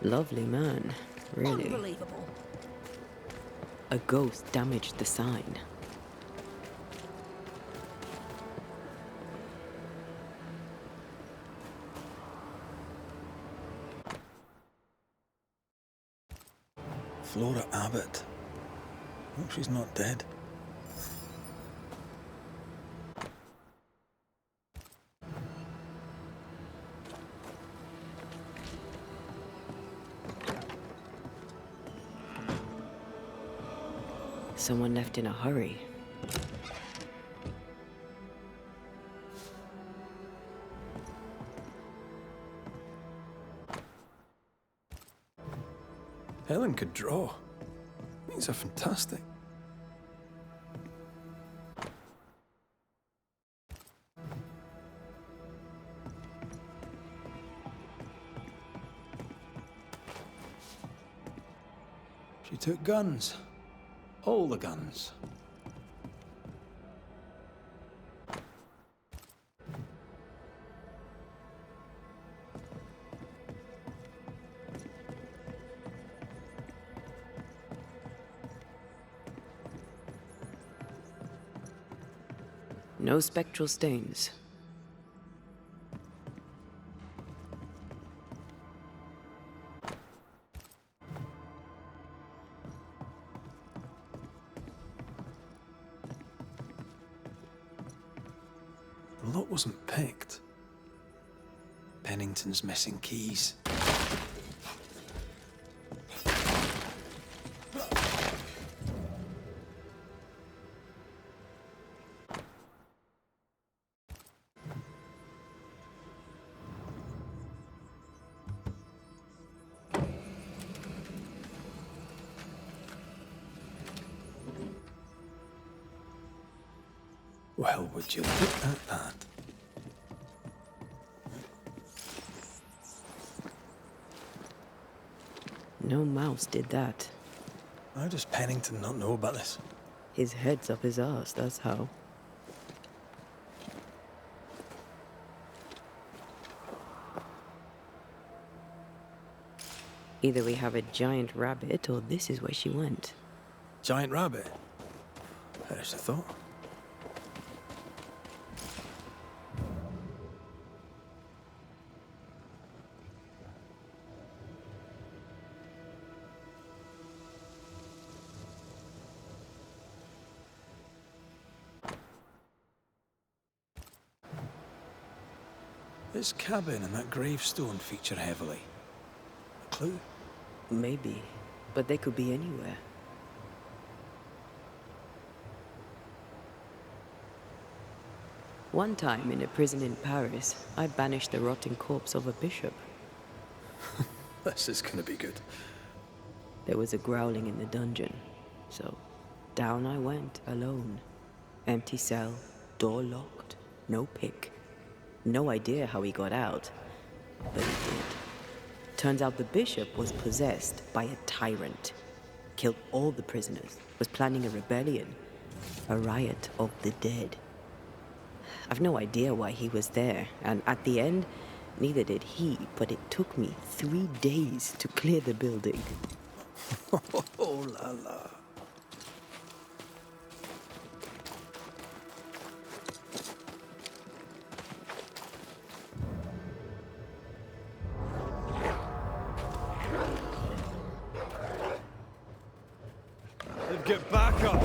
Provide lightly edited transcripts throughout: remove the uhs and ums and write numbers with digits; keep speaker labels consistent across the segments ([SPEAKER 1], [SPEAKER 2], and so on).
[SPEAKER 1] Lovely man, really.
[SPEAKER 2] Unbelievable.
[SPEAKER 1] A ghost damaged the sign.
[SPEAKER 3] Flora Abbott. Hope she's not dead.
[SPEAKER 1] Someone left in a hurry.
[SPEAKER 3] Helen could draw. These are fantastic. She took guns. All the guns.
[SPEAKER 1] No spectral stains.
[SPEAKER 3] The lot wasn't picked. Pennington's missing keys. Well, would you look at that?
[SPEAKER 1] No mouse did that.
[SPEAKER 3] How does Pennington not know about this?
[SPEAKER 1] His head's up his arse, that's how. Either we have a giant rabbit, or this is where she went.
[SPEAKER 3] Giant rabbit? There's a thought. This cabin and that gravestone feature heavily. A clue?
[SPEAKER 1] Maybe, but they could be anywhere. One time in a prison in Paris, I banished the rotting corpse of a bishop.
[SPEAKER 3] This is gonna be good.
[SPEAKER 1] There was a growling in the dungeon, so down I went alone. Empty cell, door locked, no pick. No idea how he got out, but he did. Turns out the bishop was possessed by a tyrant. Killed all the prisoners, was planning a rebellion, a riot of the dead. I've no idea why he was there, and at the end, neither did he, but it took me 3 days to clear the building.
[SPEAKER 3] Oh la la. Get back up!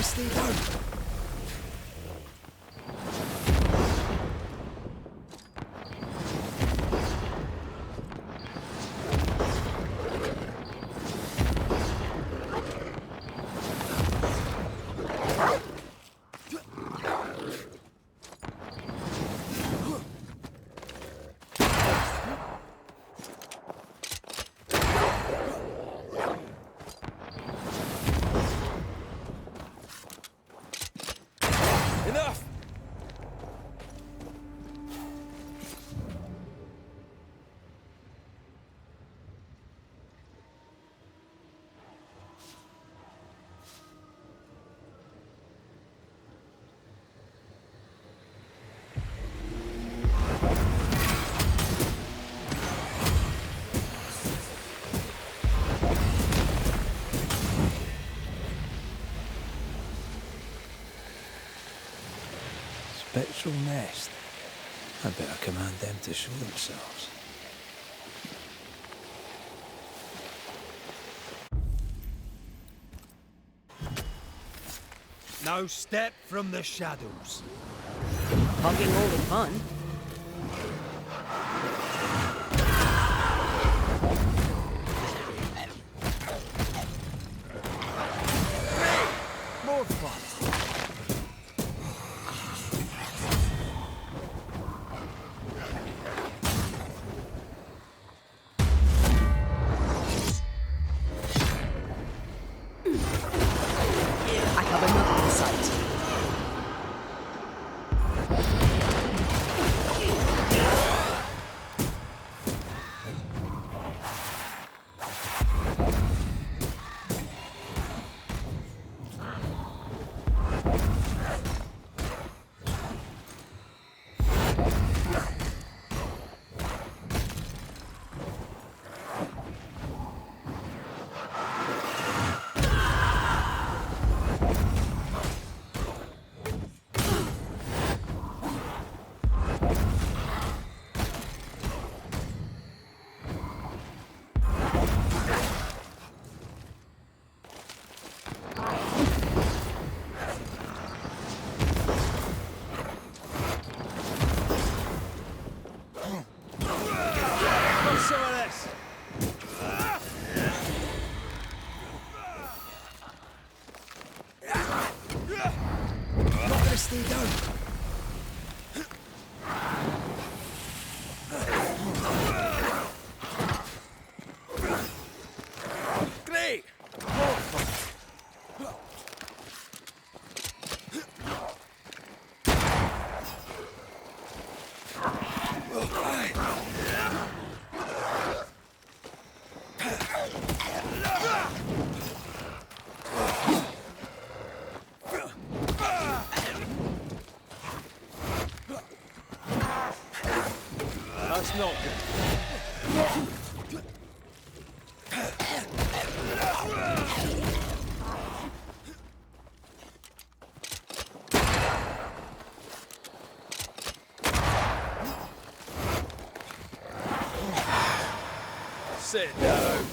[SPEAKER 3] Stay down. rest. I'd better command them to show themselves.
[SPEAKER 2] No step from the shadows.
[SPEAKER 1] Hogging all the fun.
[SPEAKER 2] More fun.
[SPEAKER 1] I have another in sight.
[SPEAKER 2] Some of this. Not gonna stay down. Great. That's not good. Sit down.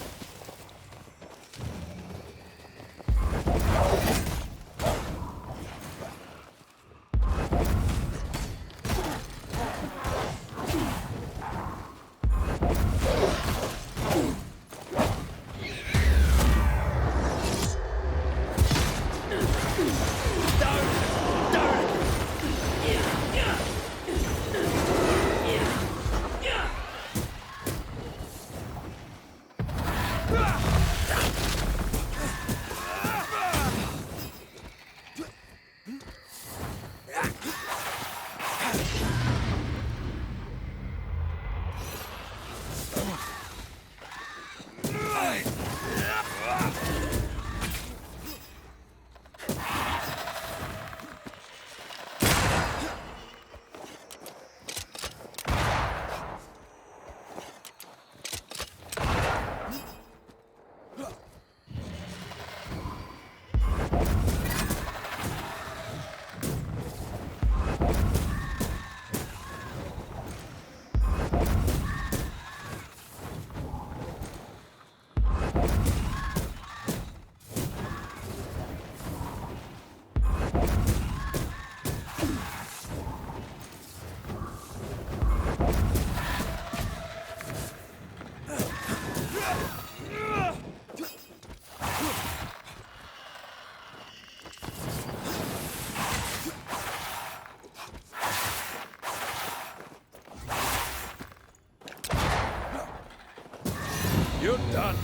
[SPEAKER 2] You're done.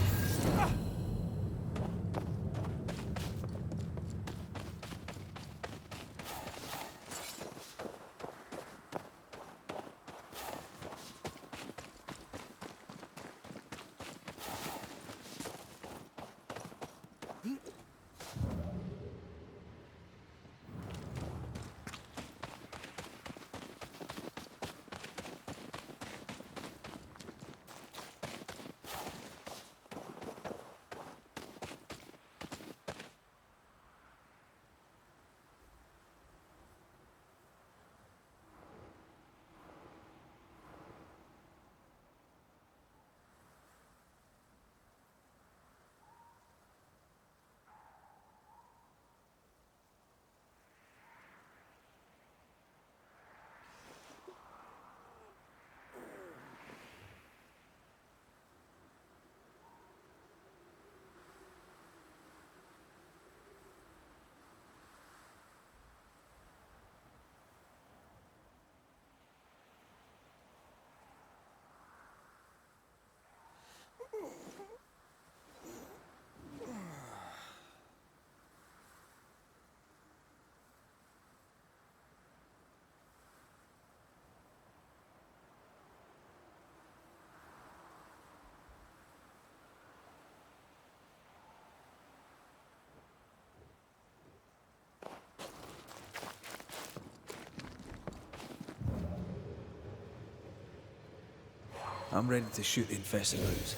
[SPEAKER 3] I'm ready to shoot the infested roots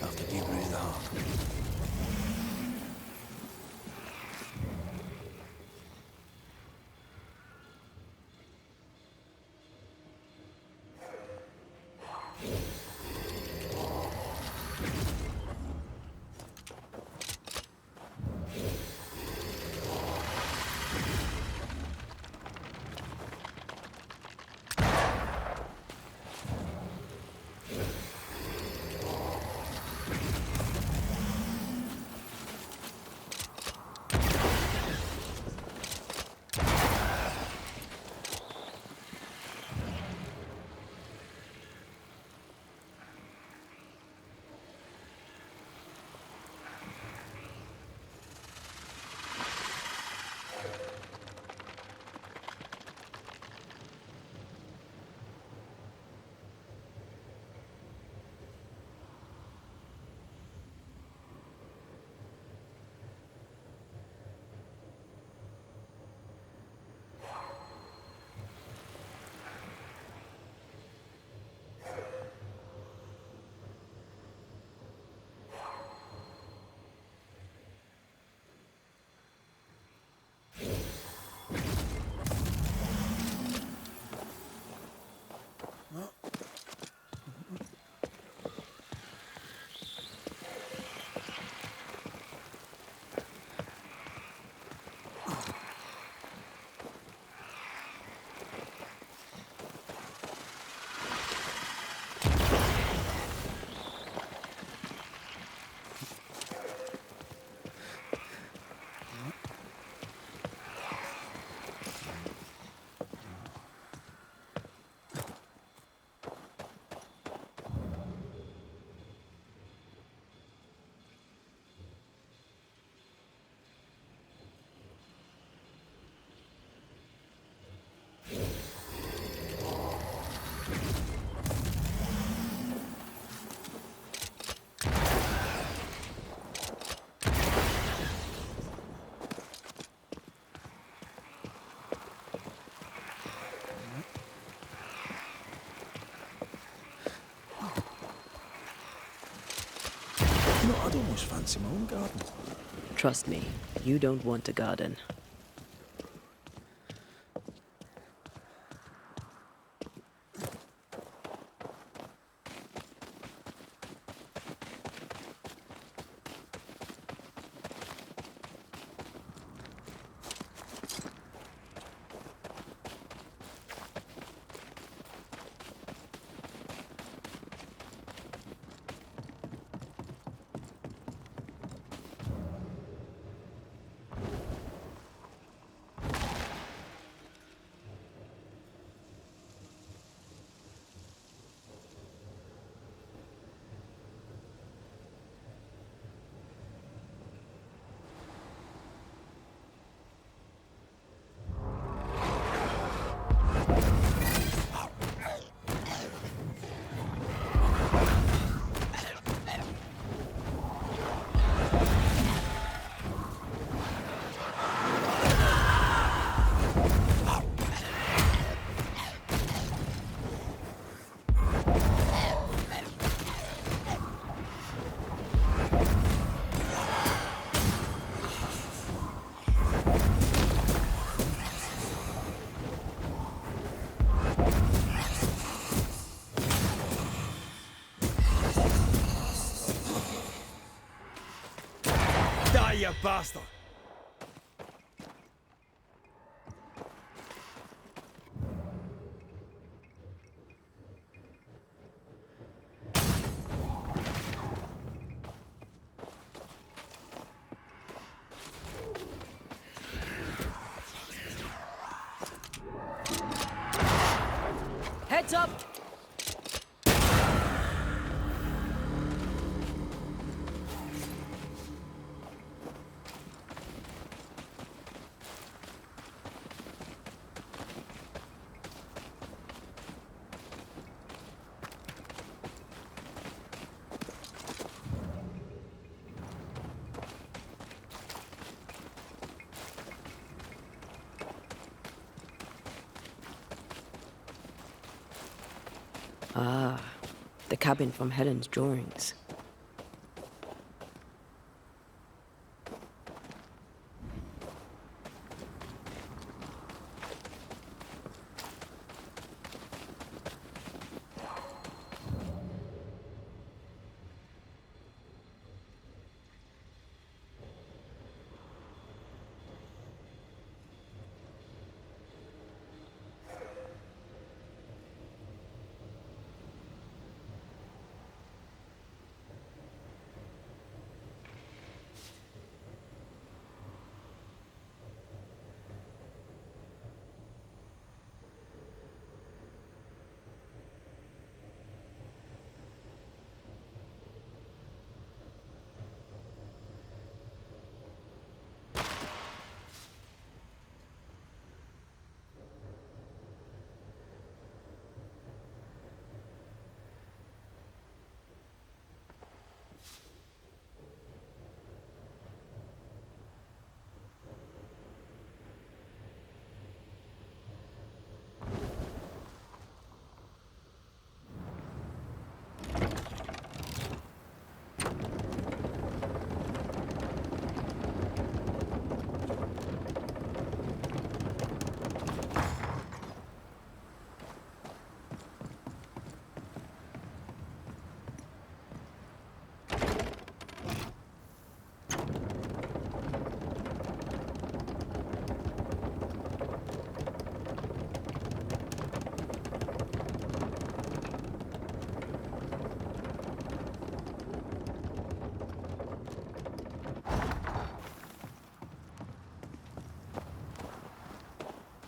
[SPEAKER 3] after you raise the heart. You know, I'd almost fancy my own garden.
[SPEAKER 1] Trust me, you don't want a garden.
[SPEAKER 2] Die, you bastard!
[SPEAKER 1] Heads up! Ah, The cabin from Helen's drawings.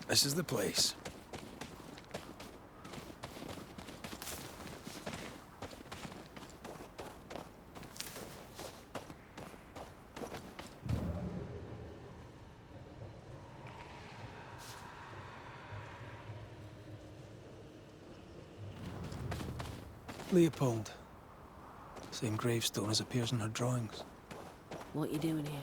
[SPEAKER 3] This is the place. Leopold. Same gravestone as appears in her drawings.
[SPEAKER 4] What you doing here?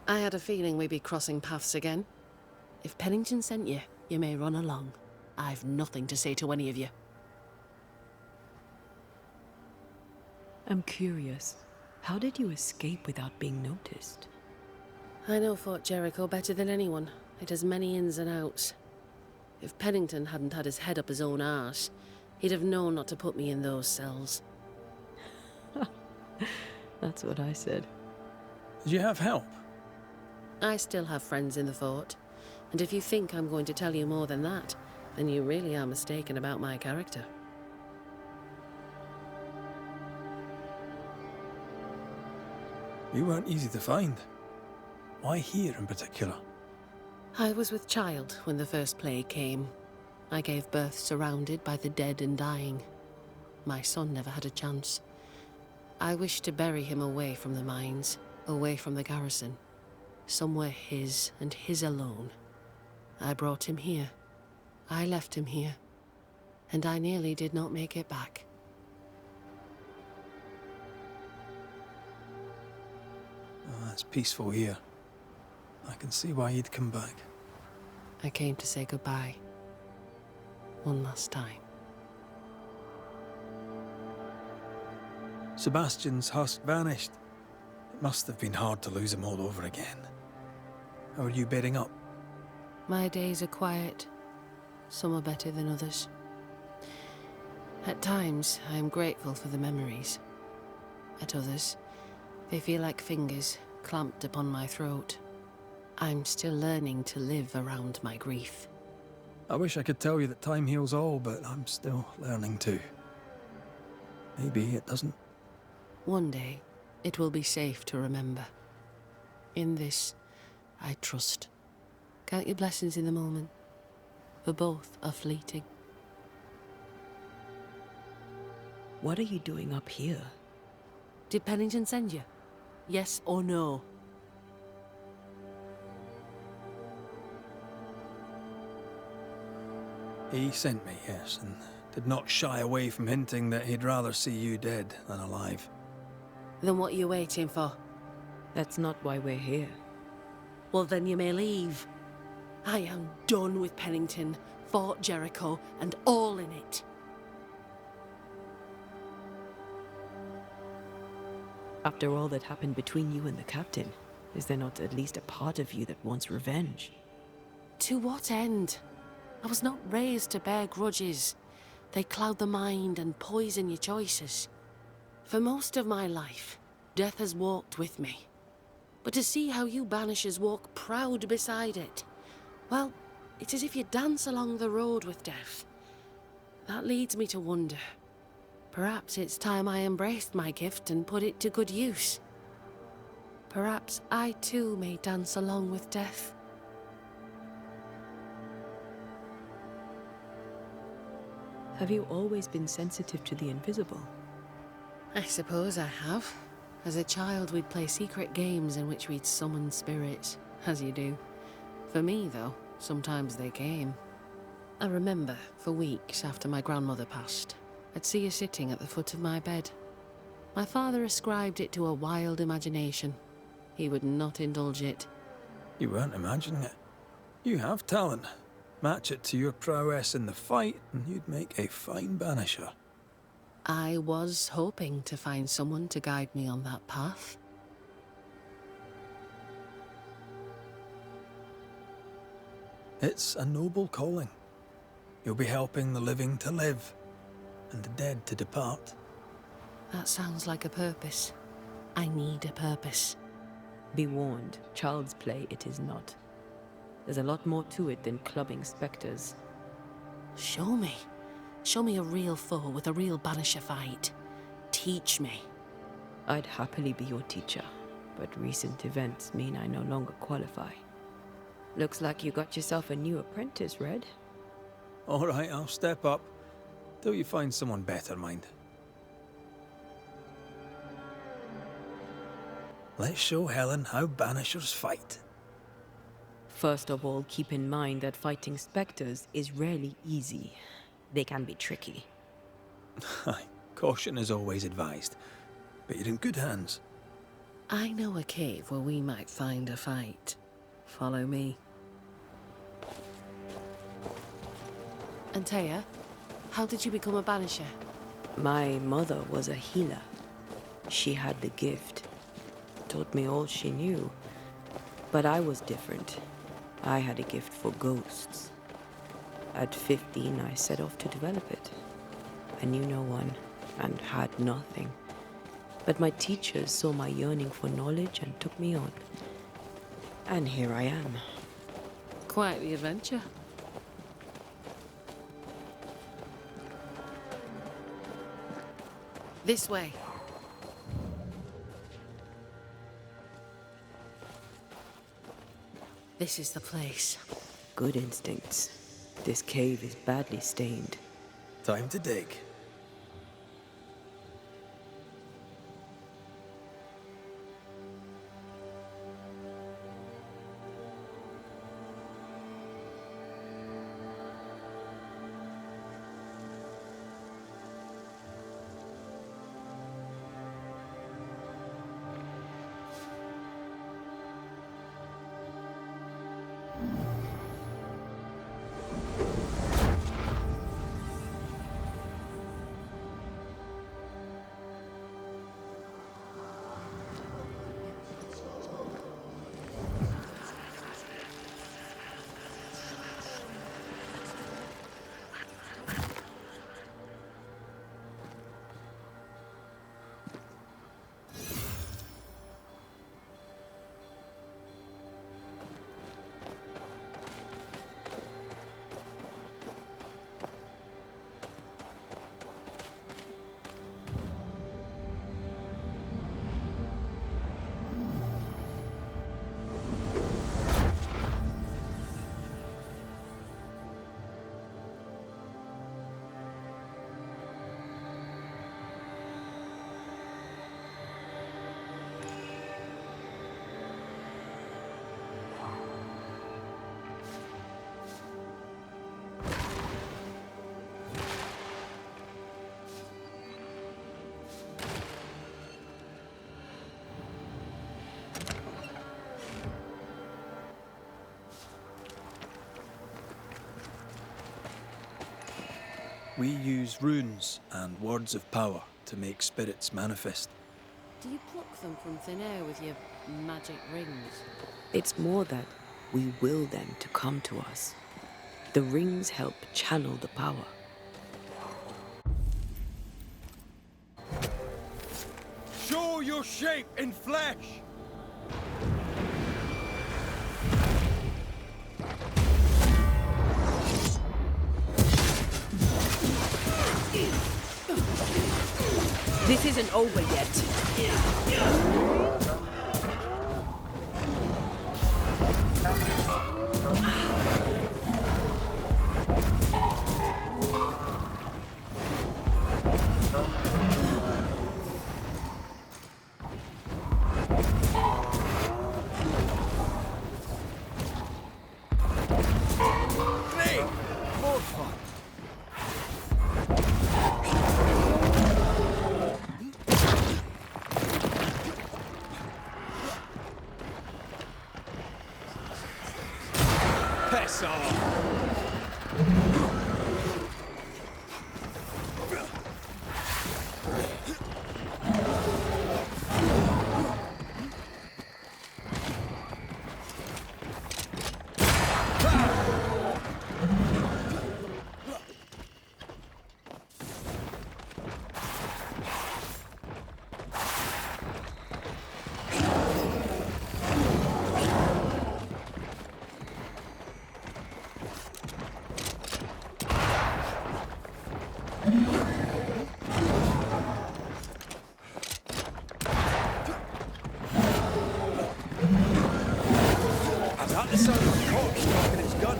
[SPEAKER 4] I had a feeling we'd be crossing paths again. If Pennington sent you, you may run along. I've nothing to say to any of you.
[SPEAKER 1] I'm curious. How did you escape without being noticed?
[SPEAKER 4] I know Fort Jericho better than anyone. It has many ins and outs. If Pennington hadn't had his head up his own arse, he'd have known not to put me in those cells.
[SPEAKER 1] That's what I said.
[SPEAKER 3] Did you have help?
[SPEAKER 4] I still have friends in the fort, and if you think I'm going to tell you more than that, then you really are mistaken about my character.
[SPEAKER 3] You weren't easy to find. Why here in particular?
[SPEAKER 4] I was with child when the first plague came. I gave birth surrounded by the dead and dying. My son never had a chance. I wished to bury him away from the mines, away from the garrison. Somewhere his and his alone. I brought him here. I left him here. And I nearly did not make it back.
[SPEAKER 3] Oh, it's peaceful here. I can see why you'd come back.
[SPEAKER 4] I came to say goodbye. One last time.
[SPEAKER 3] Sebastian's husk vanished. It must have been hard to lose him all over again. How are you bedding up?
[SPEAKER 4] My days are quiet. Some are better than others. At times, I am grateful for the memories. At others, they feel like fingers clamped upon my throat. I'm still learning to live around my grief.
[SPEAKER 3] I wish I could tell you that time heals all, but I'm still learning too. Maybe it doesn't.
[SPEAKER 4] One day, It will be safe to remember. In this, I trust. Count your blessings in the moment, for both are fleeting.
[SPEAKER 1] What are you doing up here?
[SPEAKER 4] Did Pennington send you? Yes or no?
[SPEAKER 3] He sent me, yes, and did not shy away from hinting that he'd rather see you dead than alive.
[SPEAKER 4] Then what are you waiting for?
[SPEAKER 1] That's not why we're here.
[SPEAKER 4] Well, then you may leave. I am done with Pennington, Fort Jericho, and all in it.
[SPEAKER 1] After all that happened between you and the captain, is there not at least a part of you that wants revenge?
[SPEAKER 4] To what end? I was not raised to bear grudges. They cloud the mind and poison your choices. For most of my life, death has walked with me. But to see how you Banishers walk proud beside it, well, it's as if you dance along the road with death. That leads me to wonder. Perhaps it's time I embraced my gift and put it to good use. Perhaps I too may dance along with death.
[SPEAKER 1] Have you always been sensitive to the invisible?
[SPEAKER 4] I suppose I have. As a child, we'd play secret games in which we'd summon spirits, as you do. For me, though, sometimes they came. I remember, for weeks after my grandmother passed, I'd see her sitting at the foot of my bed. My father ascribed it to a wild imagination. He would not indulge it.
[SPEAKER 3] You weren't imagining it. You have talent. Match it to your prowess in the fight, and you'd make a fine banisher.
[SPEAKER 4] I was hoping to find someone to guide me on that path.
[SPEAKER 3] It's a noble calling. You'll be helping the living to live, and the dead to depart.
[SPEAKER 4] That sounds like a purpose. I need a purpose.
[SPEAKER 1] Be warned, child's play it is not. There's a lot more to it than clubbing spectres.
[SPEAKER 4] Show me. Show me a real foe with a real banisher fight. Teach me.
[SPEAKER 1] I'd happily be your teacher, but recent events mean I no longer qualify. Looks like you got yourself a new apprentice, Red.
[SPEAKER 3] All right, I'll step up. Till you find someone better, mind. Let's show Helen how banishers fight.
[SPEAKER 1] First of all, keep in mind that fighting spectres is rarely easy. They can be tricky.
[SPEAKER 3] Aye, caution is always advised, but you're in good hands.
[SPEAKER 4] I know a cave where we might find a fight. Follow me. Antea, how did you become a banisher?
[SPEAKER 1] My mother was a healer. She had the gift. Taught me all she knew. But I was different. I had a gift for ghosts. At 15, I set off to develop it. I knew no one, and had nothing. But my teachers saw my yearning for knowledge and took me on. And here I am.
[SPEAKER 4] Quite the adventure. This way. This is the place.
[SPEAKER 1] Good instincts. This cave is badly stained.
[SPEAKER 3] Time to dig. We use runes and words of power to make spirits manifest.
[SPEAKER 4] Do you pluck them from thin air with your magic rings?
[SPEAKER 1] It's more that we will them to come to us. The rings help channel the power.
[SPEAKER 2] Show your shape in flesh!
[SPEAKER 1] This isn't over yet.
[SPEAKER 2] Great! More fun! Piss off! Is that the sound of a corpse cocking its gun?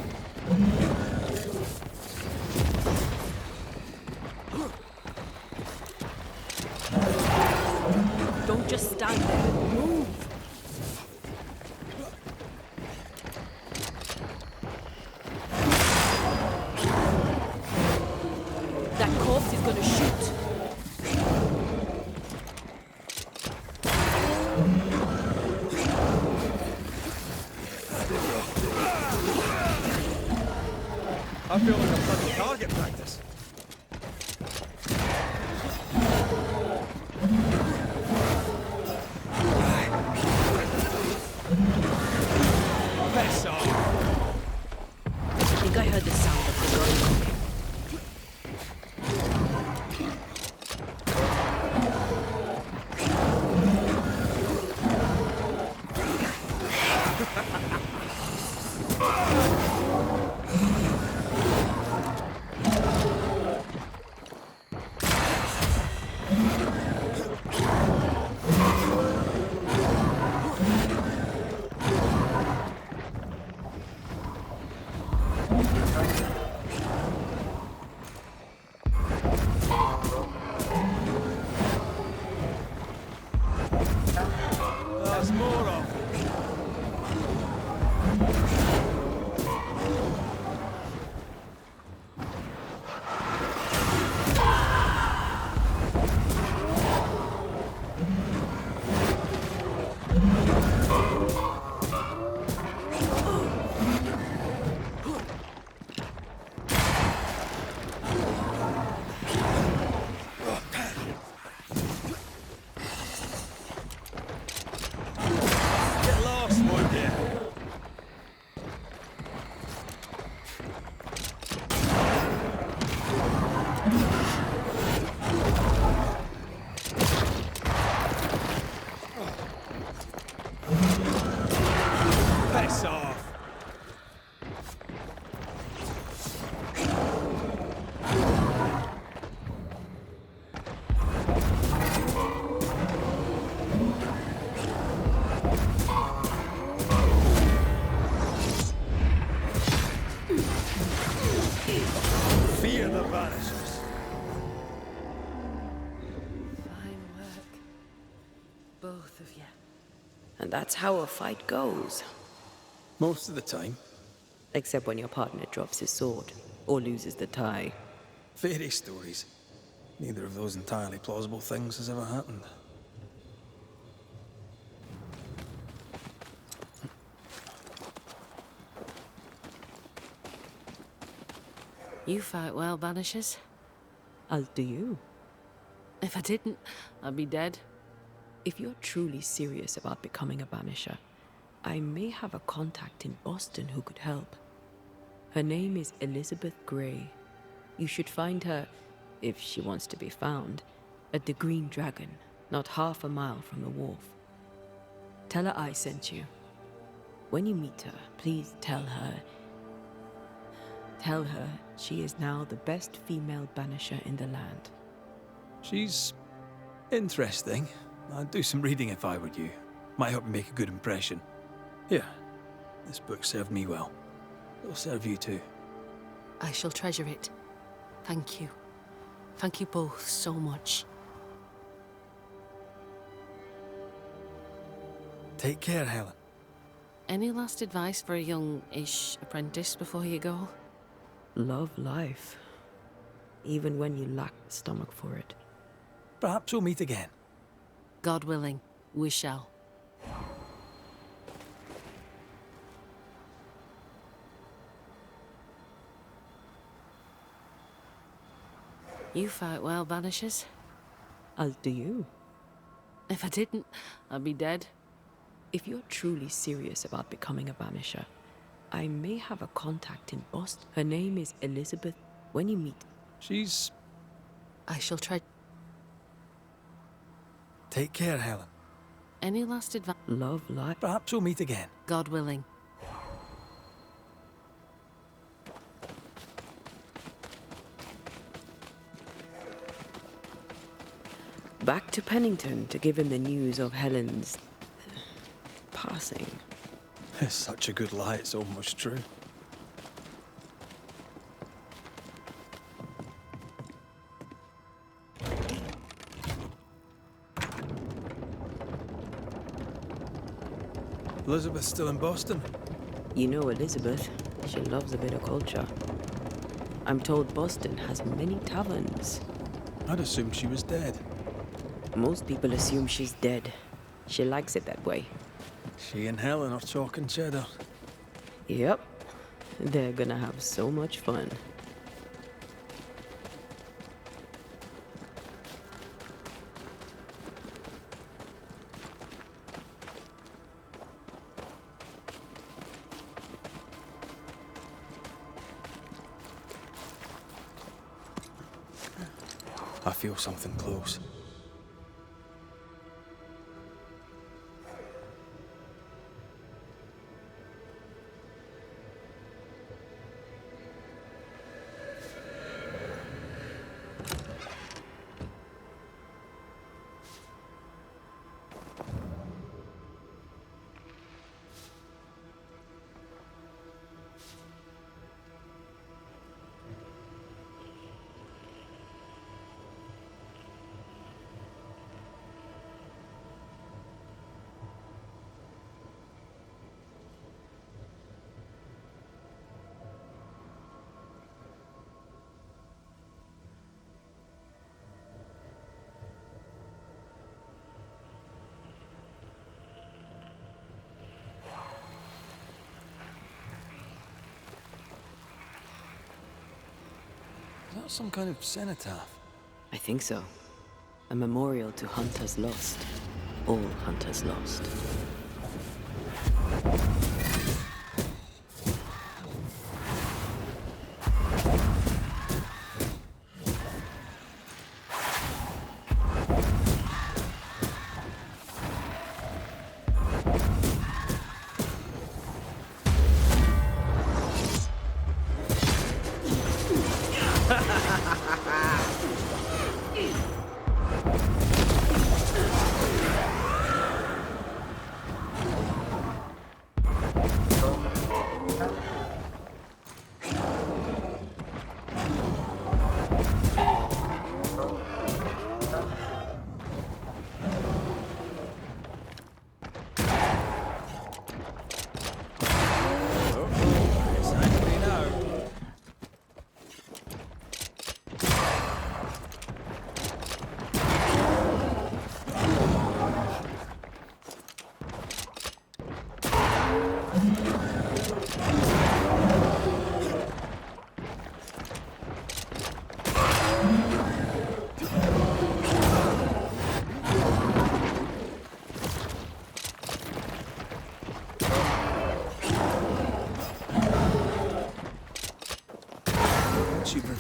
[SPEAKER 1] Don't just stand there. Move. That corpse is gonna shoot.
[SPEAKER 2] I feel like I've done target practice. Piss off!
[SPEAKER 1] I think I heard the sound of the gun cocking.
[SPEAKER 2] There's more of them. Get lost, would you? Piss off! Fear the Banishers.
[SPEAKER 4] Fine work. Both of you.
[SPEAKER 1] And that's how a fight goes.
[SPEAKER 3] Most of the time,
[SPEAKER 1] Except when your partner drops his sword or loses the tie.
[SPEAKER 3] fairy stories. Neither of those entirely plausible things has ever happened.
[SPEAKER 4] You fight well, Banishers.
[SPEAKER 1] As do you.
[SPEAKER 4] If I didn't, I'd be dead.
[SPEAKER 1] If you're truly serious about becoming a Banisher, I may have a contact in Boston who could help. Her name is Elizabeth Grey. You should find her, if she wants to be found, at the Green Dragon, not half a mile from the wharf. Tell her I sent you. When you meet her, please tell her she is now the best female Banisher in the land.
[SPEAKER 3] She's interesting. I'd do some reading if I were you. Might help you make a good impression. Here, this book served me well. It'll serve you too.
[SPEAKER 4] I shall treasure it. Thank you. Thank you both so much.
[SPEAKER 3] Take care, Helen.
[SPEAKER 4] Any last advice for a young-ish apprentice before you go?
[SPEAKER 1] Love life, even when you lack the stomach for it.
[SPEAKER 3] Perhaps we'll meet again.
[SPEAKER 4] God willing, we shall. You fight well, Banishers.
[SPEAKER 1] As do you.
[SPEAKER 4] If I didn't, I'd be dead.
[SPEAKER 1] If you're truly serious about becoming a Banisher, I may have a contact in Boston. Her name is Elizabeth. When you meet...
[SPEAKER 3] She's...
[SPEAKER 4] I shall try...
[SPEAKER 3] Take care, Helen.
[SPEAKER 4] Any last advice?
[SPEAKER 1] Love life.
[SPEAKER 3] Perhaps we'll meet again.
[SPEAKER 4] God willing.
[SPEAKER 1] Back to Pennington to give him the news of Helen's... passing.
[SPEAKER 3] It's such a good lie, it's almost true. Elizabeth's still in Boston?
[SPEAKER 1] You know Elizabeth. She loves a bit of culture. I'm told Boston has many taverns.
[SPEAKER 3] I'd assumed she was dead.
[SPEAKER 1] Most people assume she's dead. She likes it that way.
[SPEAKER 3] She and Helen are talking cheddar.
[SPEAKER 1] Yep. They're gonna have so much fun.
[SPEAKER 3] I feel something close. Is that some kind of cenotaph?
[SPEAKER 1] I think so. A memorial to hunters lost. All hunters lost.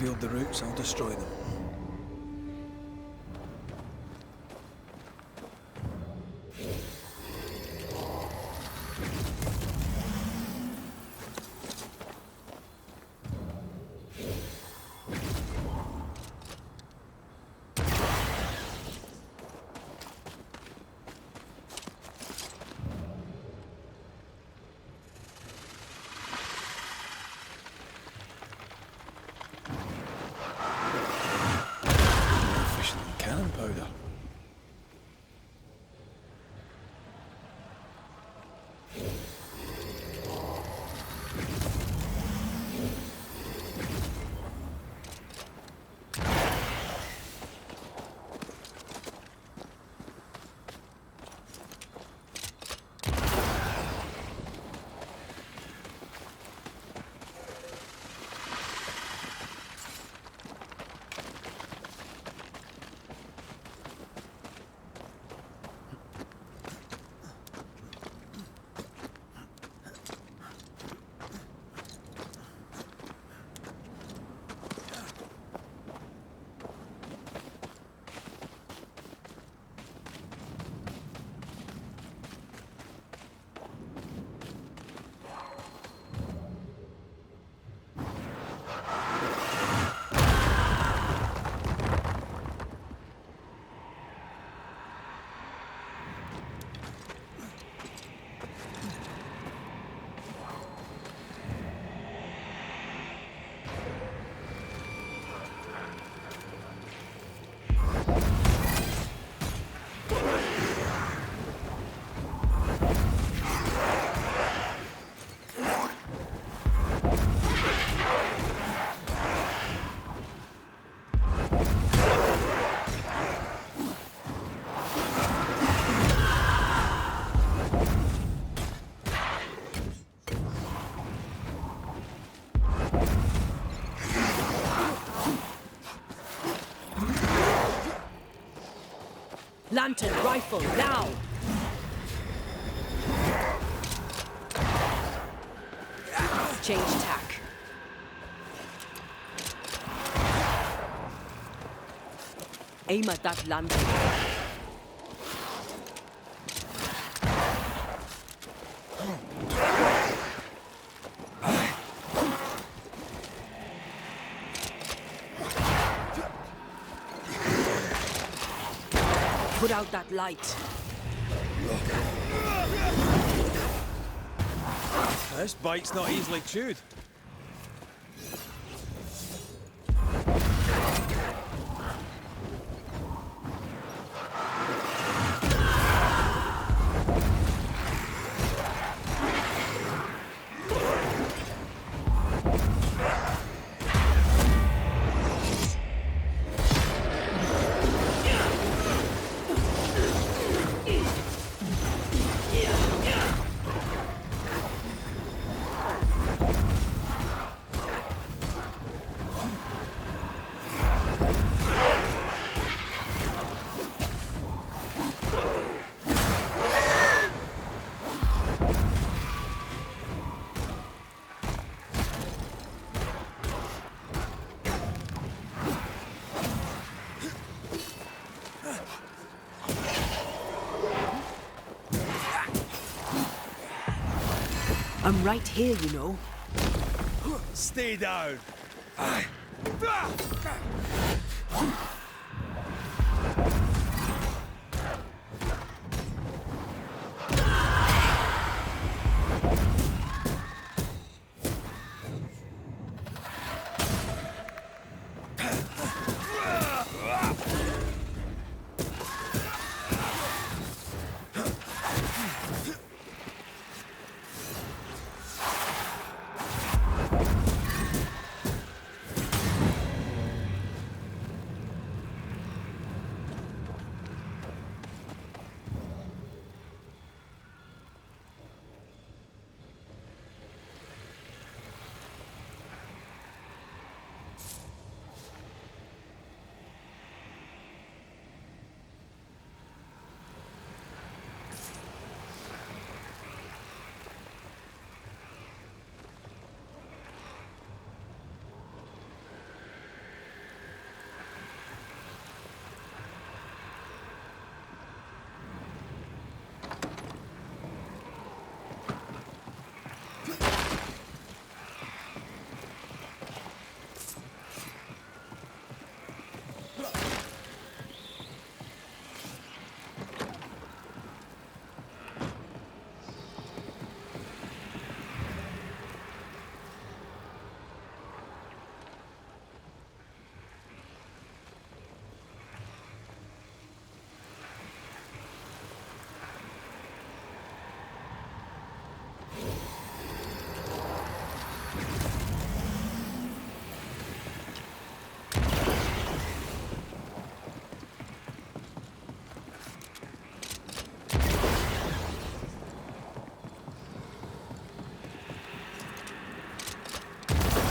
[SPEAKER 3] revealed the roots, I'll destroy them. Cannon powder.
[SPEAKER 5] Lantern rifle, now! Change tack. Aim at that lantern. Put out that light.
[SPEAKER 2] This bite's not easily chewed.
[SPEAKER 5] I'm right here, you know.
[SPEAKER 2] Stay down.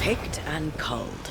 [SPEAKER 1] Picked and culled.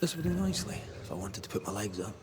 [SPEAKER 3] This would do nicely if I wanted to put my legs up.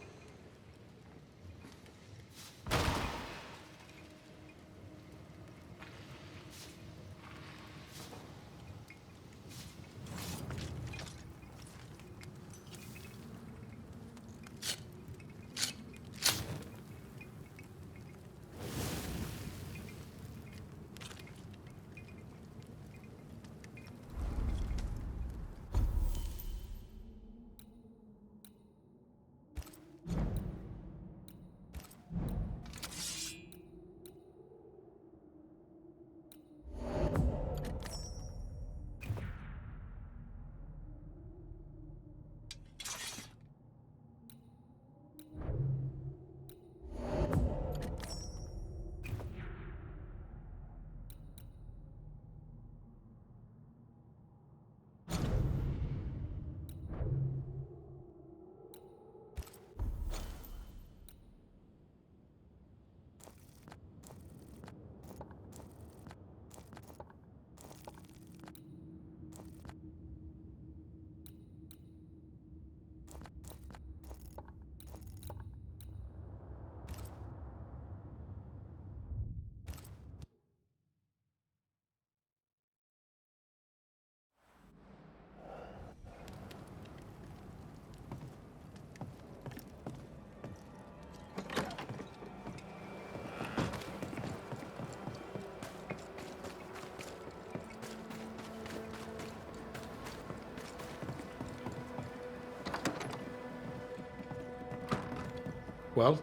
[SPEAKER 6] Well,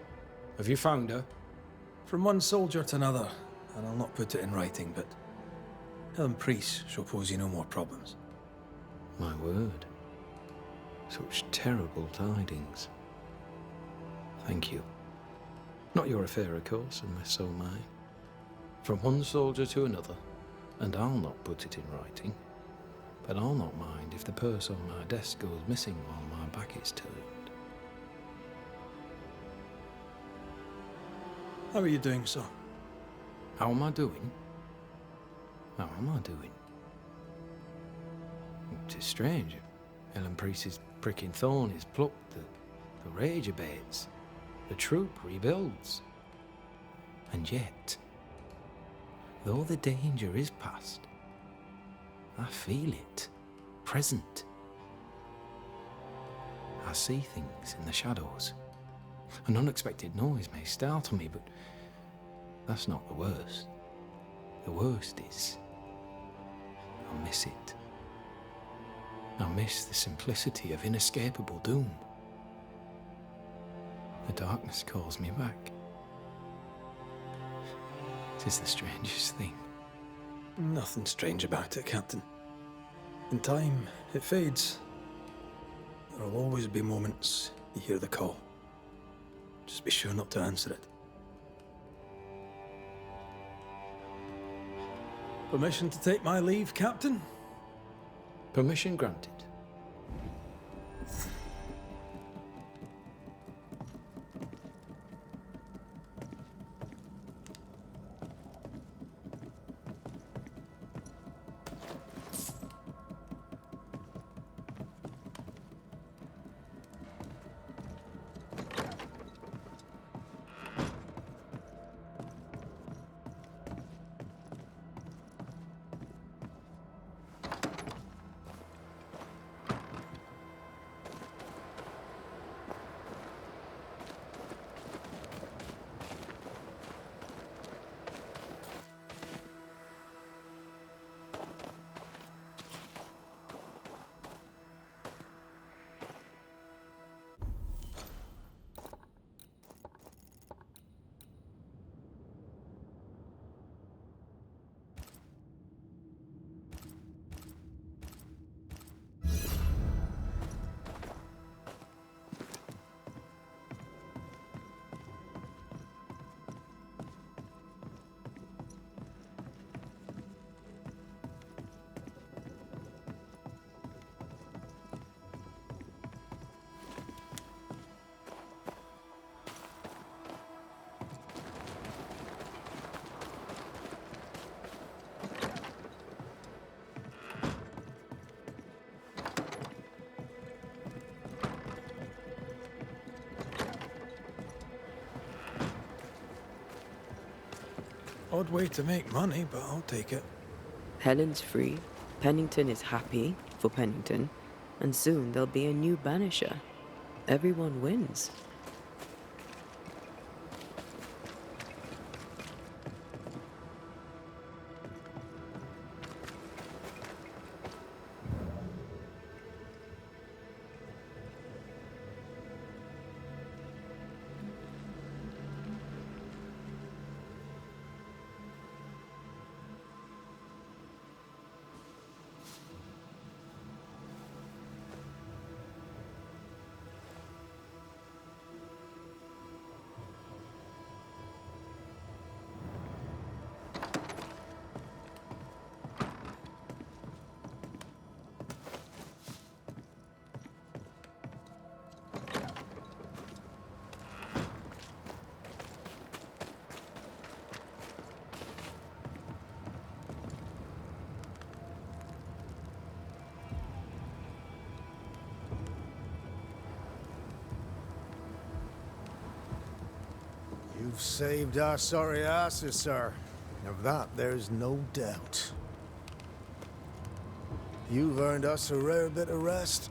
[SPEAKER 6] have you found her?
[SPEAKER 3] From one soldier to another, and I'll not put it in writing, but Helen Priest shall pose you no more problems.
[SPEAKER 6] My word. Such terrible tidings. Thank you. Not your affair, of course, unless so mine. From one soldier to another, and I'll not put it in writing. But I'll not mind if the purse on my desk goes missing while my back is turned.
[SPEAKER 3] How are you doing, sir?
[SPEAKER 6] How am I doing? How am I doing? It is strange. Helen Priest's pricking thorn is plucked, the rage abates, the troop rebuilds. And yet, though the danger is past, I feel it, present. I see things in the shadows. An unexpected noise may startle me, but that's not the worst. The worst is, I miss it. I miss the simplicity of inescapable doom. The darkness calls me back. It is the strangest thing.
[SPEAKER 3] Nothing strange about it, Captain. In time, it fades. There will always be moments you hear the call. Just be sure not to answer it. Permission to take my leave, Captain?
[SPEAKER 6] Permission granted.
[SPEAKER 3] Odd way to make money, but I'll take it.
[SPEAKER 1] Helen's free, Pennington is happy for Pennington, and soon there'll be a new Banisher. Everyone wins.
[SPEAKER 7] You've saved our sorry asses, sir. Of that, there's no doubt. You've earned us a rare bit of rest,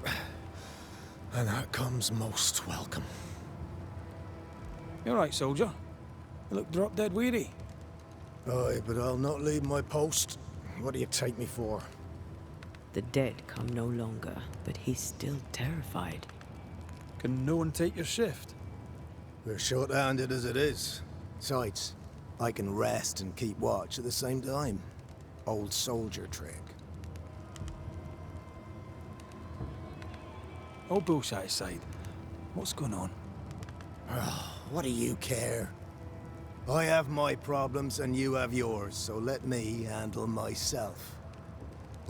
[SPEAKER 7] and that comes most welcome.
[SPEAKER 3] You all right, soldier? You look drop dead weary.
[SPEAKER 7] Aye, but I'll not leave my post. What do you take me for?
[SPEAKER 1] The dead come no longer, but he's still terrified.
[SPEAKER 3] Can no one take your shift?
[SPEAKER 7] We're short-handed as it is. Besides, I can rest and keep watch at the same time. Old soldier trick.
[SPEAKER 3] All bullshit aside, what's going on?
[SPEAKER 7] What do you care? I have my problems and you have yours, so let me handle myself.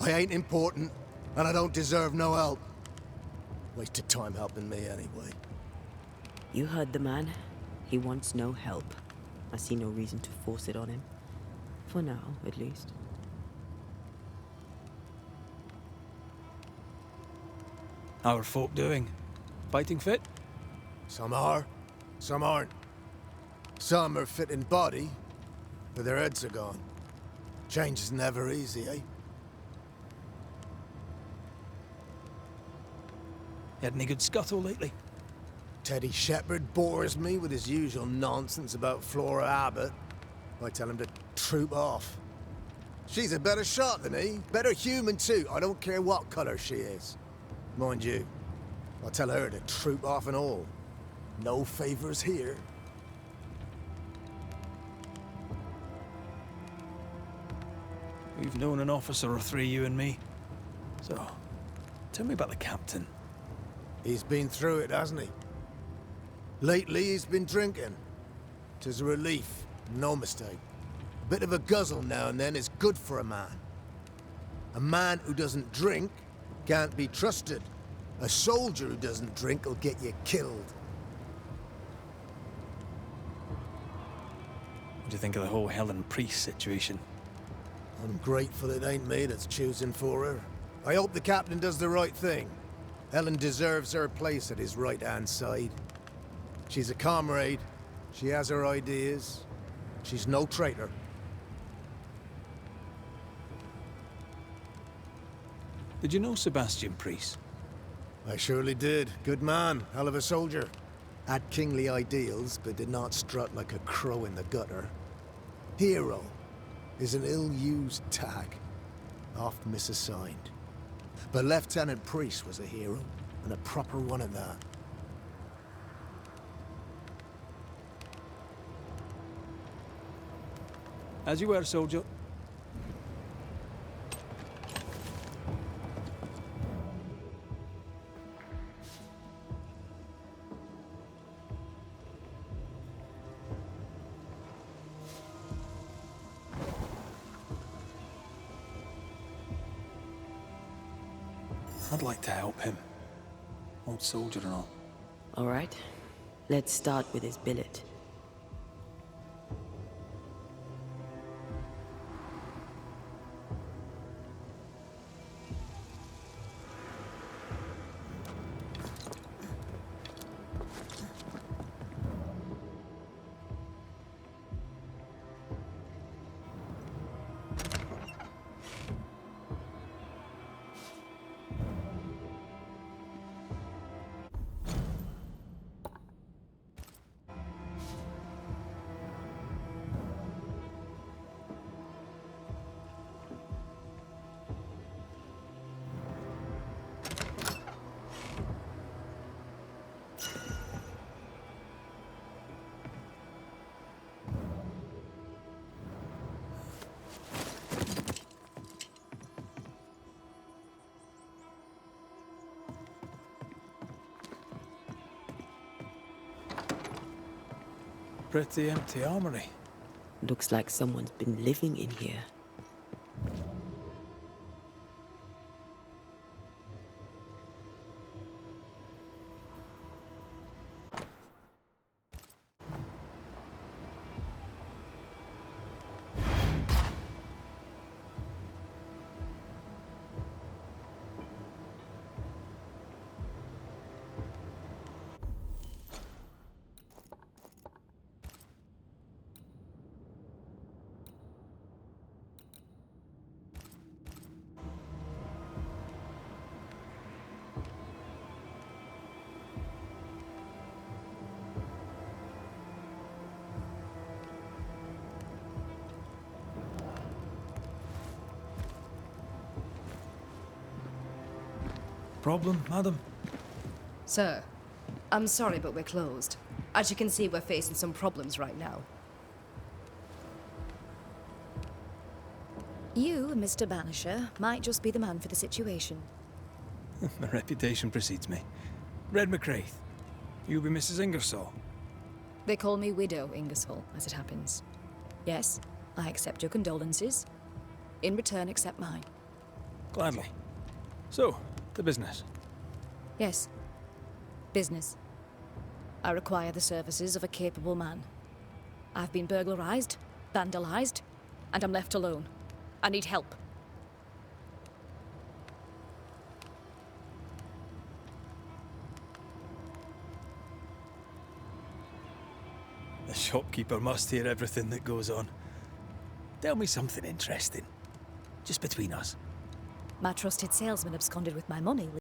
[SPEAKER 7] I ain't important, and I don't deserve no help. Wasted time helping me anyway.
[SPEAKER 1] You heard the man. He wants no help. I see no reason to force it on him. For now, at least.
[SPEAKER 3] How are folk doing? Fighting fit?
[SPEAKER 7] Some are, some aren't. Some are fit in body, but their heads are gone. Change is never easy, eh?
[SPEAKER 3] You had any good scuttle lately?
[SPEAKER 7] Teddy Shepherd bores me with his usual nonsense about Flora Abbott. I tell him to troop off. She's a better shot than he, better human too. I don't care what color she is. Mind you, I'll tell her to troop off and all. No favors here.
[SPEAKER 3] We've known an officer or three, you and me. So, tell me about the captain.
[SPEAKER 7] He's been through it, hasn't he? Lately, he's been drinking. 'Tis a relief, no mistake. A bit of a guzzle now and then is good for a man. A man who doesn't drink can't be trusted. A soldier who doesn't drink will get you killed.
[SPEAKER 3] What do you think of the whole Helen Priest situation?
[SPEAKER 7] I'm grateful it ain't me that's choosing for her. I hope the captain does the right thing. Helen deserves her place at his right-hand side. She's a comrade. She has her ideas. She's no traitor.
[SPEAKER 3] Did you know Sebastian Priest?
[SPEAKER 7] I surely did. Good man. Hell of a soldier. Had kingly ideals, but did not strut like a crow in the gutter. Hero is an ill-used tag. Oft misassigned. But Lieutenant Priest was a hero, and a proper one at that.
[SPEAKER 3] As you were, soldier. I'd like to help him. Old soldier and all.
[SPEAKER 1] All right. Let's start with his billet.
[SPEAKER 3] Pretty empty armory.
[SPEAKER 1] Looks like someone's been living in here.
[SPEAKER 3] Problem, madam?
[SPEAKER 8] Sir, I'm sorry, but we're closed. As you can see, we're facing some problems right now.
[SPEAKER 9] You, Mr. Banisher, might just be the man for the situation.
[SPEAKER 3] My reputation precedes me. Red McCraith, you'll be Mrs. Ingersoll.
[SPEAKER 9] They call me Widow Ingersoll, as it happens. Yes, I accept your condolences. In return, accept mine.
[SPEAKER 3] Gladly. So, the business.
[SPEAKER 9] Yes. Business. I require the services of a capable man. I've been burglarized, vandalized, and I'm left alone. I need help.
[SPEAKER 3] The shopkeeper must hear everything that goes on. Tell me something interesting. Just between us.
[SPEAKER 9] My trusted salesman absconded with my money.